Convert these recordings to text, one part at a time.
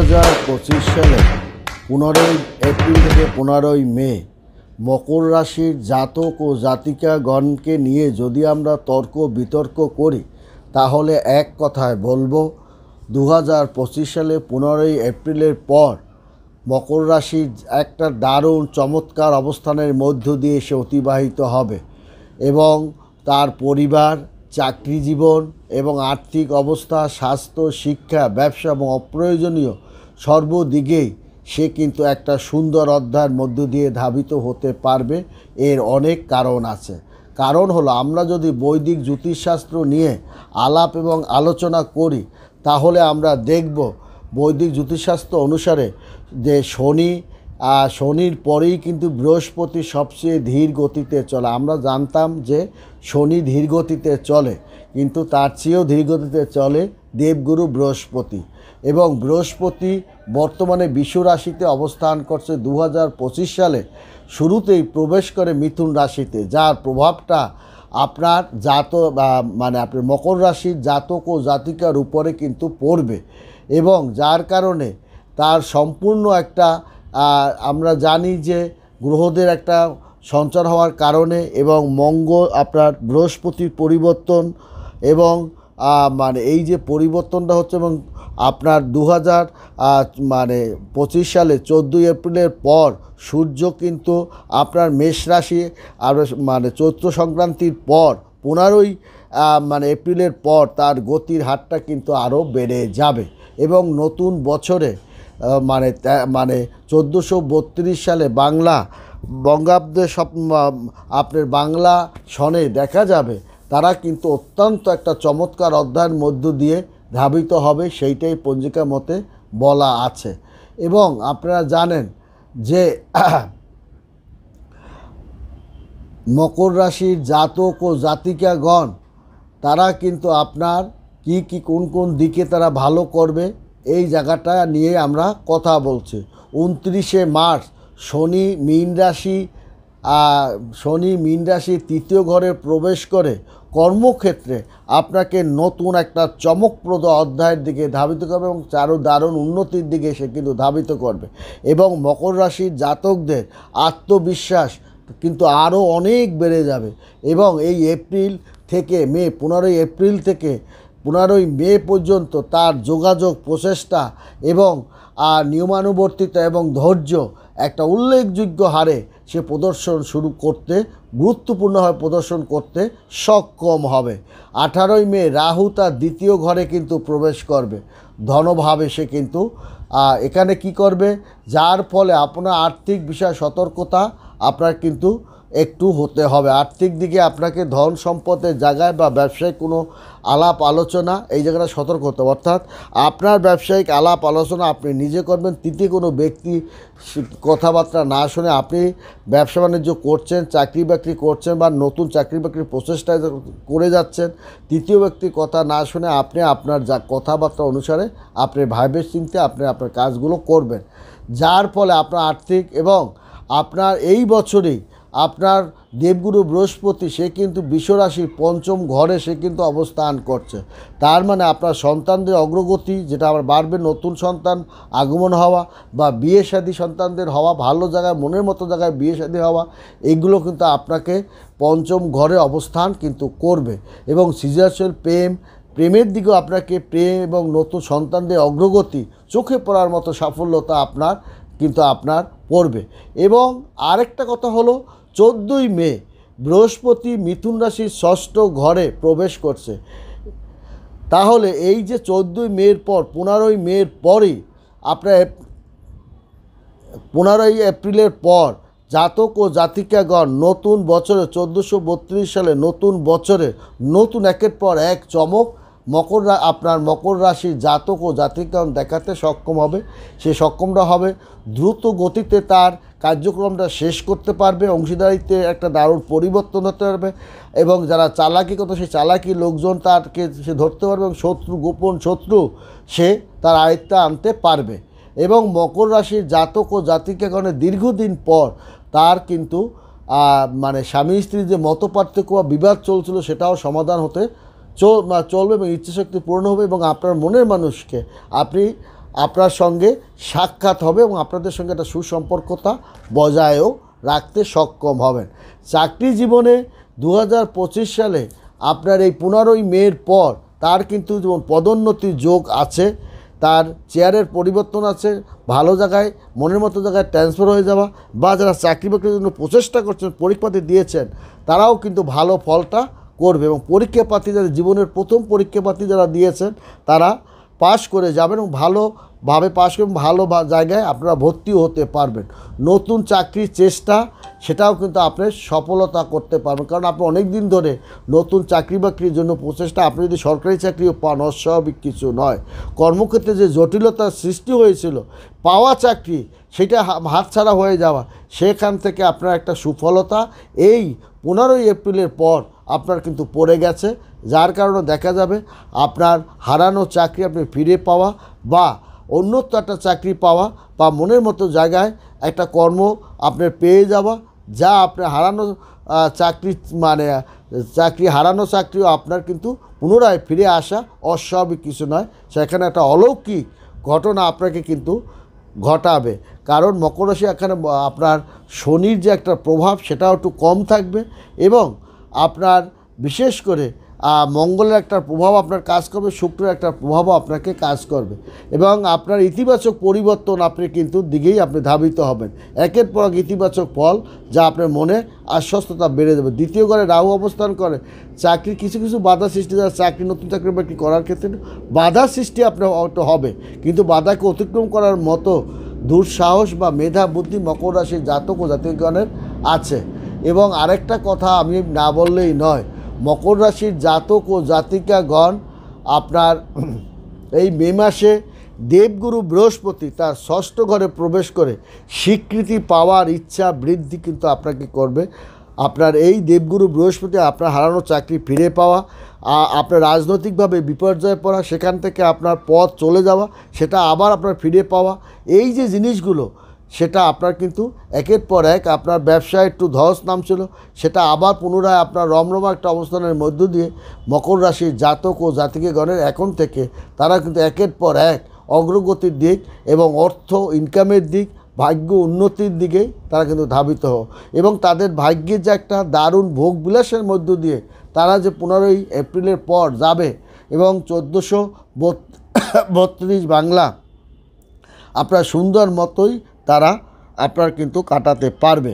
2025 সালে 15ই এপ্রিল থেকে 15ই মে মকর রাশির জাতক ও জাতিকাগণকে নিয়ে যদি আমরা তর্ক বিতর্ক করি তাহলে এক কথায় বলবো 2025 সালে 15ই এপ্রিলের পর মকর রাশির একটা দারুণ চমৎকার অবস্থানের মধ্য দিয়ে সে অতিবাহিত হবে এবং তার পরিবার, চাকরি জীবন এবং আর্থিক অবস্থা, স্বাস্থ্য, শিক্ষা, ব্যবসা এবং অপ্রয়োজনীয় সর্বদিকেই সে কিন্তু একটা সুন্দর অধ্যায়ের মধ্য দিয়ে ধাবিত হতে পারবে। এর অনেক কারণ আছে। কারণ হলো, আমরা যদি বৈদিক জ্যোতিষশাস্ত্র নিয়ে আলাপ এবং আলোচনা করি তাহলে আমরা দেখব বৈদিক জ্যোতিষশাস্ত্র অনুসারে যে শনির পরেই কিন্তু বৃহস্পতি সবচেয়ে ধীর গতিতে চলে। আমরা জানতাম যে শনি ধীর গতিতে চলে, কিন্তু তার চেয়েও ধীর গতিতে চলে দেবগুরু বৃহস্পতি। এবং বৃহস্পতি বর্তমানে বৃষ রাশিতে অবস্থান করছে। 2025 সালে শুরুতেই প্রবেশ করে মিথুন রাশিতে, যার প্রভাবটা আপনার আপনার মকর রাশির জাতক ও জাতিকার উপরে কিন্তু পড়বে এবং যার কারণে তার সম্পূর্ণ একটা আমরা জানি যে গ্রহদের একটা সঞ্চার হওয়ার কারণে এবং মঙ্গল আপনার বৃহস্পতির পরিবর্তন এবং এই যে পরিবর্তনটা হচ্ছে এবং আপনার 2025 সালে 14ই এপ্রিলের পর সূর্য কিন্তু আপনার মেষ রাশি আর চৈত্র সংক্রান্তির পর 15ই এপ্রিলের পর তার গতির হারটা কিন্তু আরও বেড়ে যাবে এবং নতুন বছরে 1432 সালে বঙ্গাব্দে আপনার বাংলা সনে দেখা যাবে তারা কিন্তু অত্যন্ত একটা চমৎকার অধ্যায়ের মধ্য দিয়ে ধাবিত হবে, সেইটাই পঞ্জিকা মতে বলা আছে। এবং আপনারা জানেন যে মকর রাশির জাতক ও জাতিকাগণ তারা কিন্তু আপনার কোন কোন দিকে তারা ভালো করবে এই জায়গাটা নিয়ে আমরা কথা বলছি। 29শে মার্চ শনি মীন রাশি তৃতীয় ঘরে প্রবেশ করে কর্মক্ষেত্রে আপনাকে নতুন একটা চমকপ্রদ অধ্যায়ের দিকে ধাবিত করবে এবং আরও দারুণ উন্নতির দিকে সে কিন্তু ধাবিত করবে। এবং মকর রাশির জাতকদের আত্মবিশ্বাস কিন্তু আরও অনেক বেড়ে যাবে এবং এই এপ্রিল থেকে মে 15ই এপ্রিল থেকে 15ই মে পর্যন্ত তার যোগাযোগ, প্রচেষ্টা এবং নিয়মানুবর্তিতা এবং ধৈর্য একটা উল্লেখযোগ্য হারে সে গুরুত্বপূর্ণভাবে প্রদর্শন করতে সক্ষম হবে। 18ই মে রাহু তার দ্বিতীয় ঘরে কিন্তু প্রবেশ করবে ধনভাবে। সে কিন্তু এখানে কি করবে, যার ফলে আপনার আর্থিক বিষয়ে সতর্কতা আপনার কিন্তু একটু হতে হবে। আর্থিক দিকে আপনাকে ধন সম্পদের জায়গায় বা ব্যবসায়িক কোনো আলাপ আলোচনা এই জায়গাটা সতর্ক হতে হবে। অর্থাৎ আপনার ব্যবসায়িক আলাপ আলোচনা আপনি নিজে করবেন, তৃতীয় কোনো ব্যক্তি কথাবার্তা না শুনে। আপনি ব্যবসা বাণিজ্য করছেন, চাকরি বাকরি করছেন বা নতুন চাকরি বাকরির প্রচেষ্টায় করে যাচ্ছেন, তৃতীয় ব্যক্তির কথা না শুনে আপনি আপনার কথাবার্তা অনুসারে আপনি ভাইবে চিন্তে আপনি আপনার কাজগুলো করবেন, যার ফলে আপনার আর্থিক এবং আপনার এই বছরেই আপনার দেবগুরু বৃহস্পতি সে কিন্তু বৃষ রাশির পঞ্চম ঘরে সে কিন্তু অবস্থান করছে। তার মানে আপনার সন্তানদের অগ্রগতি যেটা আবার বাড়বে, নতুন সন্তান আগমন হওয়া বা বিয়ে শাদী সন্তানদের হওয়া, ভালো জায়গায় মনের মতো জায়গায় বিয়ে শাদী হওয়া, এইগুলো কিন্তু আপনাকে পঞ্চম ঘরে অবস্থান কিন্তু করবে। এবং সৃজনশীল প্রেমের দিকেও আপনাকে প্রেম এবং নতুন সন্তানদের অগ্রগতি, চোখে পড়ার মতো সাফল্যতা আপনার পড়বে। এবং আরেকটা কথা হলো, 14ই মে বৃহস্পতি মিথুন রাশির ষষ্ঠ ঘরে প্রবেশ করছে। তাহলে এই যে 14ই মের পর 15ই মের পরেই আপনার 15ই এপ্রিলের পর জাতক ও জাতিকাগণ নতুন বছরে 1432 সালে নতুন বছরে নতুন একের পর এক চমক মকর রাশির জাতক ও জাতিকাগণ দেখাতে সক্ষম হবে। সে সক্ষমটা হবে দ্রুত গতিতে তার কার্যক্রমটা শেষ করতে পারবে, অংশীদারিত্বে একটা দারুণ পরিবর্তন হতে পারবে এবং যারা চালাকি করতো সেই চালাকি লোকজন তাকে সে ধরতে পারবে এবং গোপন শত্রু সে তার আয়ত্তে আনতে পারবে। এবং মকর রাশির জাতক ও জাতিকাগণের দীর্ঘদিন পর তার কিন্তু স্বামী স্ত্রীর যে মতপার্থক্য বা বিবাদ চলছিল সেটাও সমাধান হতে চলবে এবং ইচ্ছাশক্তি পূর্ণ হবে এবং আপনার মনের মানুষকে আপনি আপনার সঙ্গে সাক্ষাৎ হবে এবং আপনাদের সঙ্গে একটা সুসম্পর্কতা বজায়ও রাখতে সক্ষম হবেন। চাকরি জীবনে 2025 সালে আপনার এই 15ই মের পর তার কিন্তু যেমন পদোন্নতির যোগ আছে, তার চেয়ারের পরিবর্তন আছে, ভালো জায়গায় মনের মতো জায়গায় ট্রান্সফার হয়ে যাওয়া, বা যারা চাকরি বাকরির জন্য প্রচেষ্টা করছেন, পরীক্ষাপাতি দিয়েছেন, তারাও কিন্তু ভালো ফলটা করবে। এবং পরীক্ষাপাতি যারা জীবনের প্রথম পরীক্ষাপাতি যারা দিয়েছেন তারা পাশ করে যাবেন এবং ভালোভাবে পাশ করবেন, ভালো জায়গায় আপনারা ভর্তিও হতে পারবেন। নতুন চাকরির চেষ্টা সেটাও কিন্তু আপনি সফলতা করতে পারবেন, কারণ আপনি অনেক দিন ধরে নতুন চাকরি বাকরির জন্য প্রচেষ্টা, আপনি যদি সরকারি চাকরিও পান অস্বাভাবিক কিছু নয়। কর্মক্ষেত্রে যে জটিলতার সৃষ্টি হয়েছিল, পাওয়া চাকরি সেটা হাতছাড়া হয়ে যাওয়া, সেখান থেকে আপনার একটা সুফলতা এই 15ই এপ্রিলের পর আপনার কিন্তু পড়ে গেছে, যার কারণে দেখা যাবে আপনার হারানো চাকরি আপনি ফিরে পাওয়া বা অন্যত্র একটা চাকরি পাওয়া বা মনের মতো জায়গায় একটা কর্ম আপনার পেয়ে যাওয়া, যা আপনার হারানো চাকরি মানে চাকরি হারানো চাকরিও আপনার কিন্তু পুনরায় ফিরে আসা অস্বাভাবিক কিছু নয়, সেখানে একটা অলৌকিক ঘটনা আপনাকে কিন্তু ঘটাবে। কারণ মকর রাশি এখানে আপনার শনির যে একটা প্রভাব সেটাও একটু কম থাকবে এবং আপনার বিশেষ করে মঙ্গলের একটা প্রভাব আপনার কাজ করবে, শুক্রের একটা প্রভাবও আপনাকে কাজ করবে এবং আপনার ইতিবাচক পরিবর্তন আপনি কিন্তু দিকেই আপনি ধাবিত হবেন। একের পর এক ইতিবাচক ফল যা আপনার মনে আশ্বস্ততা বেড়ে যাবে। দ্বিতীয় ঘরে রাহু অবস্থান করে চাকরির কিছু বাধা সৃষ্টি, যারা চাকরি নতুন চাকরি বাকরি করার ক্ষেত্রে বাধা সৃষ্টি আপনার হয়তো হবে, কিন্তু বাধাকে অতিক্রম করার মতো দুঃসাহস বা মেধা বুদ্ধি মকর রাশির জাতক ও জাতিগণের আছে। এবং আরেকটা কথা আমি না বললেই নয়, মকর রাশির জাতক ও জাতিকাগণ আপনার এই মে মাসে দেবগুরু বৃহস্পতি তার ষষ্ঠ ঘরে প্রবেশ করে স্বীকৃতি পাওয়ার ইচ্ছা বৃদ্ধি কিন্তু আপনাকে করবে। আপনার এই দেবগুরু বৃহস্পতি আপনার হারানো চাকরি ফিরে পাওয়া, আপনার রাজনৈতিকভাবে বিপর্যয়ে পড়া, সেখান থেকে আপনার পথ চলে যাওয়া, সেটা আবার আপনার ফিরে পাওয়া, এই যে জিনিসগুলো সেটা আপনার কিন্তু একের পর এক আপনার ব্যবসায় একটু ধস নামছিল, সেটা আবার পুনরায় আপনার রমরমা একটা অবস্থানের মধ্য দিয়ে মকর রাশির জাতক ও জাতিকাগণের এখন থেকে তারা কিন্তু একের পর এক অগ্রগতির দিক এবং অর্থ ইনকামের দিক, ভাগ্য উন্নতির দিকেই তারা কিন্তু ধাবিত হোক এবং তাদের ভাগ্যের যে একটা দারুণ ভোগ বিলাসের মধ্য দিয়ে তারা যে 15ই এপ্রিলের পর যাবে এবং 1432 বাংলা আপনার সুন্দর মতোই তারা আপনার কিন্তু কাটাতে পারবে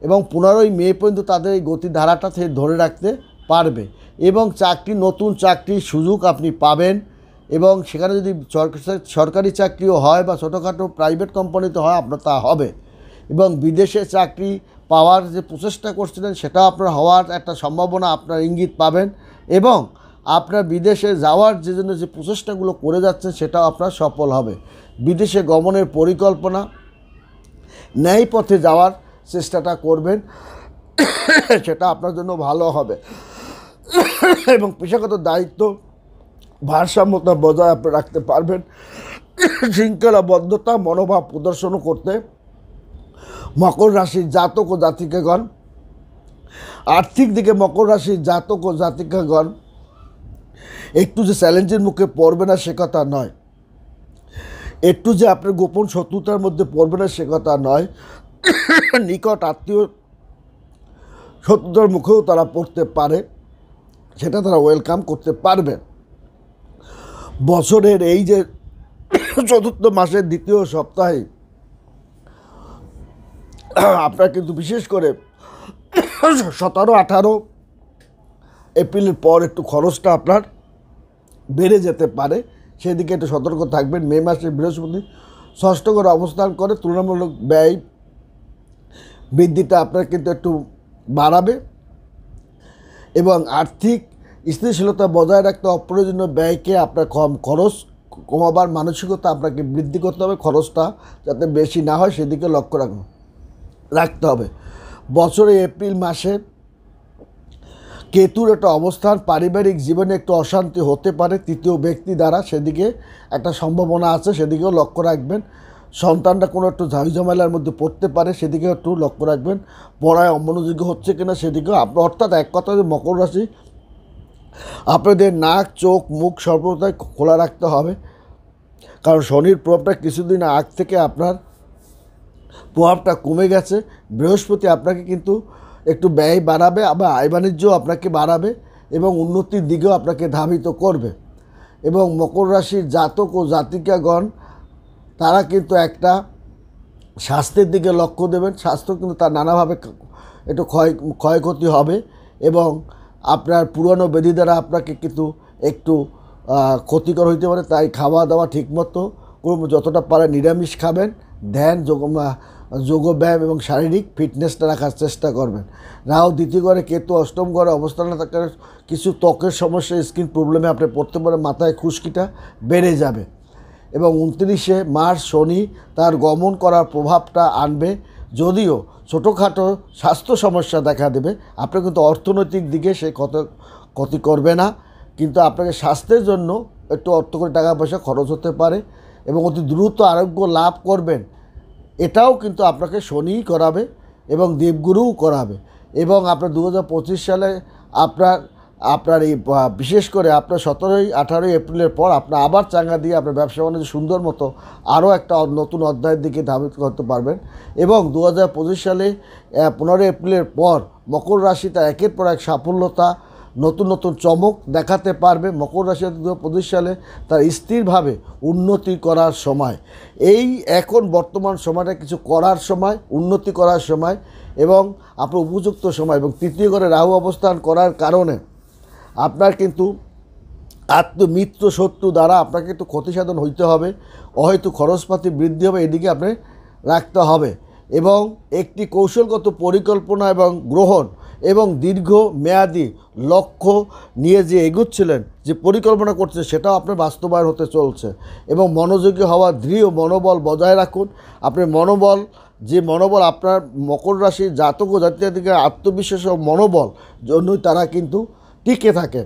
এবং 15ই মে পর্যন্ত তাদের এই গতিধারাটা থেকে ধরে রাখতে পারবে এবং নতুন চাকরির সুযোগ আপনি পাবেন এবং সেখানে যদি সরকারি চাকরিও হয় বা ছোটোখাটো প্রাইভেট কোম্পানিতে হয় আপনার তা হবে এবং বিদেশে চাকরি পাওয়ার যে প্রচেষ্টা করছিলেন সেটা আপনার হওয়ার একটা সম্ভাবনা আপনার ইঙ্গিত পাবেন এবং আপনার বিদেশে যাওয়ার যে জন্য যে প্রচেষ্টাগুলো করে যাচ্ছেন সেটাও আপনার সফল হবে। বিদেশে গমনের পরিকল্পনা, ন্যায় পথে যাওয়ার চেষ্টাটা করবেন, সেটা আপনার জন্য ভালো হবে এবং পেশাগত দায়িত্ব ভারসাম্যতা বজায় আপনি রাখতে পারবেন। শৃঙ্খলাবদ্ধতা মনোভাব প্রদর্শনও করতে মকর রাশির জাতক ও জাতিকাগণ, আর্থিক দিকে মকর রাশির জাতক ও জাতিকাগণ একটু যে চ্যালেঞ্জের মুখে পড়বে না সে কথা নয়, একটু যে আপনার গোপন শত্রুতার মধ্যে পড়বে না সে কথা নয়, নিকট আত্মীয় শত্রুতার মুখেও তারা পড়তে পারে, সেটা তারা ওয়েলকাম করতে পারবে। বছরের এই যে চতুর্থ মাসের দ্বিতীয় সপ্তাহে আপনার কিন্তু বিশেষ করে 17-18 এপ্রিলের পর একটু খরচটা আপনার বেড়ে যেতে পারে, সেদিকে একটু সতর্ক থাকবেন। মে মাসে বৃহস্পতি ষষ্ঠ ঘরে অবস্থান করে তুলনামূলক ব্যয় বৃদ্ধিটা আপনার কিন্তু একটু বাড়াবে এবং আর্থিক স্থিতিশীলতা বজায় রাখতে অপ্রয়োজনীয় ব্যয়কে আপনার খরচ কমাবার মানসিকতা আপনাকে বৃদ্ধি করতে হবে, খরচটা যাতে বেশি না হয় সেদিকে লক্ষ্য রাখতে হবে। বছরে এপ্রিল মাসে কেতুর একটা অবস্থান পারিবারিক জীবনে একটু অশান্তি হতে পারে তৃতীয় ব্যক্তি দ্বারা, সেদিকে একটা সম্ভাবনা আছে, সেদিকেও লক্ষ্য রাখবেন। সন্তানরা কোনো একটু ঝামেলার মধ্যে পড়তে পারে, সেদিকেও একটু লক্ষ্য রাখবেন। পড়ায় অমনোযোগী হচ্ছে কিনা সেদিকেও অর্থাৎ এক কথা যে মকর রাশি আপনাদের নাক চোখ মুখ সর্বদাই খোলা রাখতে হবে, কারণ শনির প্রভাবটা কিছুদিন আগ থেকে আপনার প্রভাবটা কমে গেছে। বৃহস্পতি আপনাকে কিন্তু একটু ব্যয় বাড়াবে, আবার আয় বাণিজ্য আপনাকে বাড়াবে এবং উন্নতির দিকেও আপনাকে ধাবিত করবে। এবং মকর রাশির জাতক ও জাতিকাগণ তারা কিন্তু একটা স্বাস্থ্যের দিকে লক্ষ্য দেবেন। স্বাস্থ্য কিন্তু তার নানাভাবে একটু ক্ষয়ক্ষতি হবে এবং আপনার পুরনো ব্যাধি দ্বারা আপনাকে কিন্তু একটু ক্ষতিকর হইতে পারে। তাই খাওয়া দাওয়া ঠিকমতো করুন, যতটা পারে নিরামিষ খাবেন, ধ্যান যোগব্যায়াম এবং শারীরিক ফিটনেসটা রাখার চেষ্টা করবেন। রাহু দ্বিতীয় ঘরে, কেতু অষ্টম ঘরে অবস্থানে থাকার কিছু ত্বকের সমস্যা, স্কিন প্রবলেমে আপনি পড়তে পারেন, মাথায় খুশকিটা বেড়ে যাবে। এবং 29শে মার্চ শনি তার গমন করার প্রভাবটা আনবে। যদিও ছোটোখাটো স্বাস্থ্য সমস্যা দেখা দেবে, আপনি কিন্তু অর্থনৈতিক দিকে সে ক্ষতি করবে না, কিন্তু আপনাকে স্বাস্থ্যের জন্য একটু অর্থ করে টাকা পয়সা খরচ হতে পারে এবং অতি দ্রুত আরোগ্য লাভ করবেন। এটাও কিন্তু আপনাকে শনিই করাবে এবং দেবগুরুও করাবে। এবং আপনার 2025 সালে আপনার এই বিশেষ করে আপনার 17-18 এপ্রিলের পর আপনার আবার চাঙ্গা দিয়ে আপনার ব্যবসা বাণিজ্য সুন্দর মতো আরও একটা নতুন অধ্যায়ের দিকে ধাবিত করতে পারবেন। এবং 2025 সালে 15 এপ্রিলের পর মকর রাশি তার একের পর এক সাফল্যতা, নতুন নতুন চমক দেখাতে পারবে। মকর রাশি 2025 সালে তার স্থিরভাবে উন্নতি করার সময়। এই এখন বর্তমান সময়টা কিছু করার সময়, উন্নতি করার সময় এবং আপনার উপযুক্ত সময়। এবং তৃতীয় ঘরে রাহু অবস্থান করার কারণে আপনার কিন্তু আত্মমিত্র শত্রু দ্বারা আপনাকে একটু ক্ষতিসাধন হইতে হবে, অহেতু খরচপাতি বৃদ্ধি হবে, এদিকে আপনি রাখতে হবে। এবং একটি কৌশলগত পরিকল্পনা এবং গ্রহণ এবং দীর্ঘ মেয়াদি লক্ষ্য নিয়ে যে এগোচ্ছিলেন, যে পরিকল্পনা করছে, সেটাও আপনার বাস্তবায়ন হতে চলছে। এবং মনোযোগী হওয়া, দৃঢ় মনোবল বজায় রাখুন। আপনার মনোবল আপনার মকর রাশির জাতক ও জাতিকাদের আত্মবিশ্বাস ও মনোবল জন্যই তারা কিন্তু টিকে থাকে।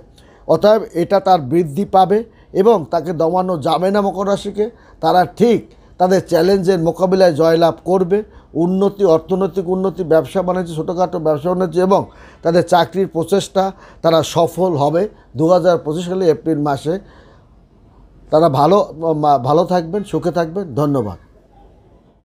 অতএব এটা তার বৃদ্ধি পাবে এবং তাকে দমানো যাবে না। মকর রাশিকে তারা ঠিক তাদের চ্যালেঞ্জের মোকাবিলায় জয়লাভ করবে। উন্নতি, অর্থনৈতিক উন্নতি, ব্যবসা বাণিজ্য, ছোটোখাটো ব্যবসা বাণিজ্য এবং তাদের চাকরির প্রচেষ্টা তারা সফল হবে। 2025 সালে এপ্রিল মাসে তারা ভালো থাকবেন, সুখে থাকবেন। ধন্যবাদ।